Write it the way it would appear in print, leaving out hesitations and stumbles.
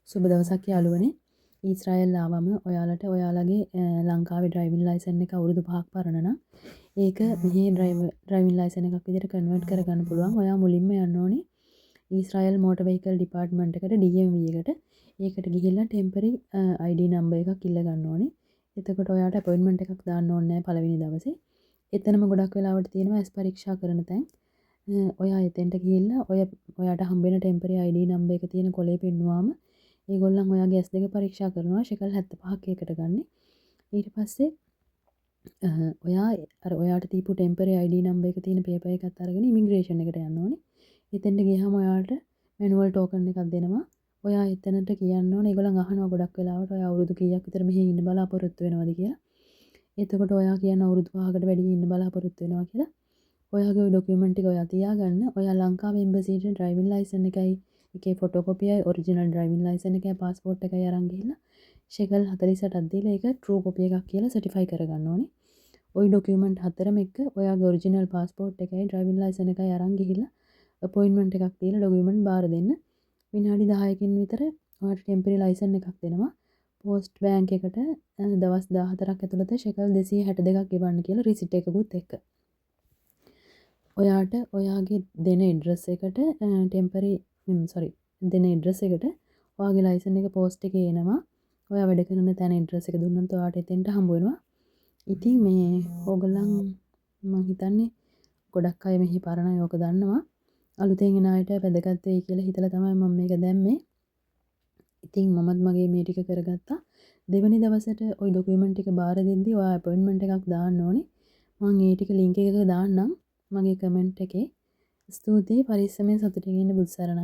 සුබ දවසක් යාළුවනේ. ඊශ්‍රායෙල් ආවම ඔයාලට ඔයාලගේ ලංකාවේ ඩ්‍රයිවිං ලයිසන් එක අවුරුදු 5ක් පරණ නම් ඒක මෙහි ඩ්‍රයිවිං ලයිසන් එකක් විදිහට කන්වර්ට් කරගන්න පුළුවන්. ඔයා මුලින්ම යන්න ඕනේ ඊශ්‍රායෙල් මෝටර් වෙහිකල් ඩිපාර්ට්මන්ට් එකට DMV එකට. ඒකට ගිහිල්ලා ටෙම්පරරි ID නම්බර් එකක් ඉල්ල ගන්න ඕනේ. එතකොට ඔයාට අපොයින්ට්මන්ට් එකක් දාන්න ඕනේ නැහැ පළවෙනි දවසේ. එතනම ගොඩක් වෙලාවට තියෙනවා ඇස් පරීක්ෂා කරන තැන්. ඔයා එතෙන්ට ගිහිල්ලා ඔයාට හම්බෙන ටෙම්පරරි ID නම්බර් එක තියෙන කොලේ පෙන්නුවාම ඒගොල්ලන් ඔයාගේ S2 පරීක්ෂා කරනවා ශෙකල් 75ක් ඒකට ගන්න. ඊට පස්සේ ඔයාට දීපු ටෙම්පරරි ID නම්බර් එක තියෙන පේපර් එකත් අරගෙන ඉමිග්‍රේෂන් එකට යන්න ඕනේ. එතෙන්ට ගියාම ඔයාට මැනුවල් ටෝකන් එකක් දෙනවා. ඔයා එතනට කියන්න ඕනේ ඒගොල්ලන් අහනවා ගොඩක් වෙලාවට ඔයා අවුරුදු කීයක් විතර මෙහි ඉන්න බලාපොරොත්තු වෙනවද කියලා. එතකොට ඔයා කියන අවුරුදු 5කට වැඩි ඉන්න බලාපොරොත්තු වෙනවා කියලා. ඔයාගේ ওই ඩොකියුමන්ට් ටික ඔයා තියාගන්න. ඔයා ලංකාවේ එම්බසියට ඩ්‍රයිවිං ලයිසන් එකයි එකේ ෆොටෝකොපියයි ඔරිජිනල් ඩ්‍රයිවිං ලයිසන් එකයි පාස්පෝර්ට් එකයි අරන් ගිහිල්ලා ෂෙකල් 48ක් දීලා ඒක ට්‍රූ කොපි එකක් කියලා සර්ටිෆයි කරගන්න ඕනේ. ওই ඩොකියුමන්ට් හතරම එක්ක ඔයාගේ ඔරිජිනල් පාස්පෝර්ට් එකයි ඩ්‍රයිවිං ලයිසන් එකයි අරන් ගිහිල්ලා අපොයින්ට්මන්ට් එකක් දීලා ඩොකියුමන්ට් බාර දෙන්න. විනාඩි 10කින් විතර ඔයාට ටෙම්පරරි ලයිසන් එකක් දෙනවා. පෝස්ට් බෑන්ක් එකට දවස් 14ක් ඇතුළත ෂෙකල් 262ක් ගෙවන්න කියලා රිසිට් එකකුත් එක්ක. ඔයාට ඔයාගේ දෙන ඇඩ්‍රස් එකට දෙන ඇඩ්‍රස් එකට ඔයාගේ ලයිසන් එක පෝස්ට් එකේ එනවා. ඔයා වැඩ කරන තැන ඇඩ්‍රස් එක දුන්නොත් ඔයාට එතෙන්ට හම්බ වෙනවා. ඉතින් මේ ඕගොල්ලන් මම හිතන්නේ ගොඩක් අය මෙහි පරණ අය ඕක දන්නවා. අලුතෙන් එන අයට වැදගත් වෙයි කියලා හිතලා තමයි මම මේක දැම්මේ. ඉතින් මමත් මගේ මේ ටික කරගත්තා. දෙවැනි දවසට ওই ඩොකියුමන්ට් ටික බාර දෙද්දි ඔයා අපොයින්ට්මන්ට් එකක් දාන්න ඕනේ. මම ඒ ටික ලින්ක් එකක දාන්නම් මගේ කමෙන්ට් එකේ. ස්තුතියි පරිස්සමෙන් සතුටින් ඉන්න බුදු සරණයි.